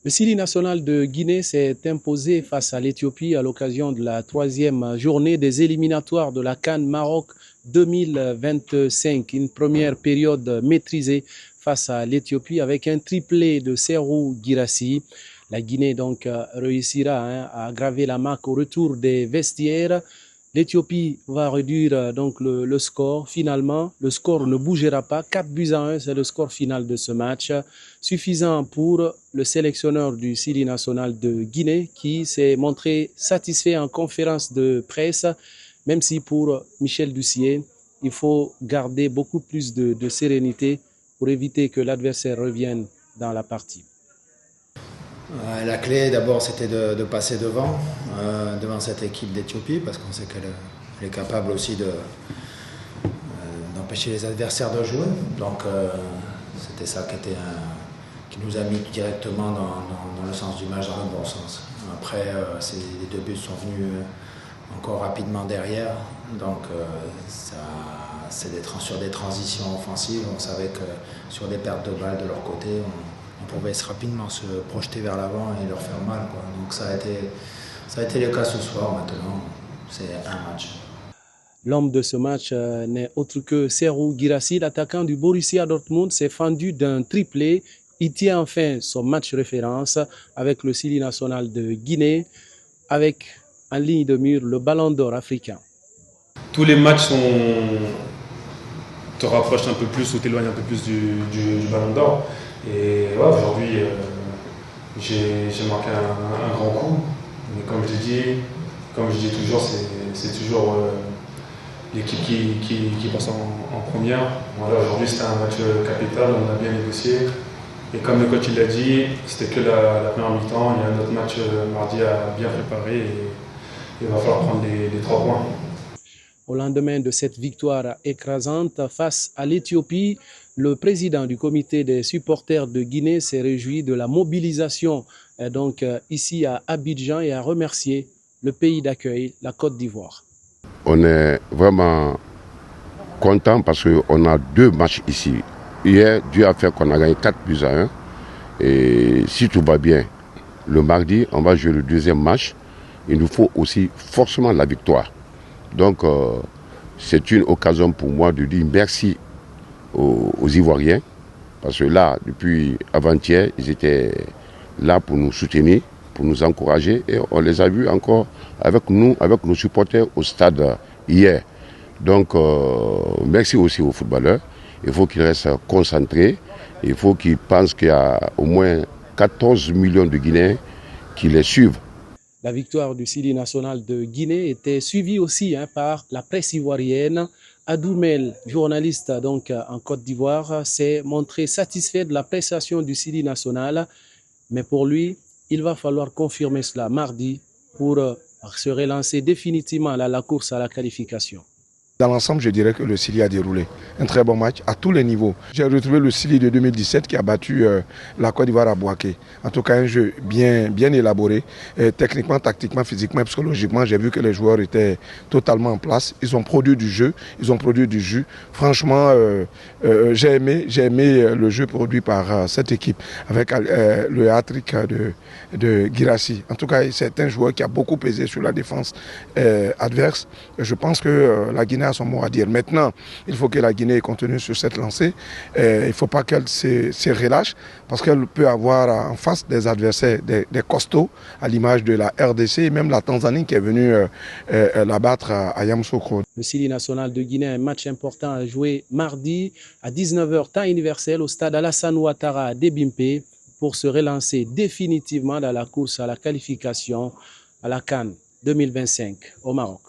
Le Sili national de Guinée s'est imposé face à l'Éthiopie à l'occasion de la troisième journée des éliminatoires de la CAN Maroc 2025. Une première période maîtrisée face à l'Éthiopie avec un triplé de Serhou Guirassy. La Guinée donc réussira à aggraver la marque au retour des vestiaires. L'Éthiopie va réduire donc le score. Finalement, le score ne bougera pas. 4-1, c'est le score final de ce match. Suffisant pour le sélectionneur du Sili national de Guinée qui s'est montré satisfait en conférence de presse, même si pour Michel Ducier, il faut garder beaucoup plus de sérénité pour éviter que l'adversaire revienne dans la partie. La clé d'abord c'était de passer devant cette équipe d'Éthiopie parce qu'on sait qu'elle est capable aussi d'empêcher les adversaires de jouer. Donc c'était ça qui nous a mis directement dans le sens du match, dans le bon sens. Après les deux buts sont venus encore rapidement derrière. Donc c'est sur des transitions offensives. On savait que sur des pertes de balles de leur côté, on pouvait rapidement se projeter vers l'avant et leur faire mal, quoi. Donc ça a été le cas ce soir. Maintenant, c'est un match. L'homme de ce match n'est autre que Serhou Guirassy, l'attaquant du Borussia Dortmund, s'est fendu d'un triplé. Il tient enfin son match référence avec le Sili national de Guinée, avec en ligne de mire le ballon d'or africain. Tous les matchs te rapprochent un peu plus ou t'éloignent un peu plus du ballon d'or. Et ouais, aujourd'hui, j'ai marqué un grand coup. Mais comme je dis toujours, c'est toujours l'équipe qui passe en première. Voilà, aujourd'hui, c'était un match capital, on a bien négocié. Et comme le coach l'a dit, c'était que la première mi-temps. Il y a un autre match mardi à bien préparer et il va falloir prendre les 3 points. Au lendemain de cette victoire écrasante face à l'Éthiopie, le président du comité des supporters de Guinée s'est réjoui de la mobilisation ici à Abidjan et a remercié le pays d'accueil, la Côte d'Ivoire. On est vraiment content parce qu'on a 2 matchs ici. Hier, Dieu a fait qu'on a gagné 4-1. Et si tout va bien, le mardi, on va jouer le 2e match. Il nous faut aussi forcément la victoire. Donc, c'est une occasion pour moi de dire merci aux Ivoiriens. Parce que là, depuis avant-hier, ils étaient là pour nous soutenir, pour nous encourager. Et on les a vus encore avec nous, avec nos supporters au stade hier. Donc, merci aussi aux footballeurs. Il faut qu'ils restent concentrés. Il faut qu'ils pensent qu'il y a au moins 14 millions de Guinéens qui les suivent. La victoire du Sili national de Guinée était suivie aussi par la presse ivoirienne. Adoumel, journaliste en Côte d'Ivoire, s'est montré satisfait de la prestation du Sili national. Mais pour lui, il va falloir confirmer cela mardi pour se relancer définitivement à la course à la qualification. Dans l'ensemble, je dirais que le Sili a déroulé un très bon match à tous les niveaux. J'ai retrouvé le Sili de 2017 qui a battu la Côte d'Ivoire à Bouaké. En tout cas, un jeu bien élaboré, techniquement, tactiquement, physiquement, psychologiquement. J'ai vu que les joueurs étaient totalement en place. Ils ont produit du jeu, ils ont produit du jus. Franchement, j'ai aimé le jeu produit par cette équipe avec le hat-trick de Guirassy. En tout cas, c'est un joueur qui a beaucoup pesé sur la défense adverse. Je pense que la Guinée a son mot à dire. Maintenant, il faut que la Guinée continue sur cette lancée. Il ne faut pas qu'elle se relâche parce qu'elle peut avoir en face des adversaires, des costauds, à l'image de la RDC et même la Tanzanie qui est venue la battre à Yamoussoukro. Le Sili national de Guinée a un match important à jouer mardi à 19h temps universel au stade Alassane Ouattara à Débimpe pour se relancer définitivement dans la course à la qualification à la CAN 2025 au Maroc.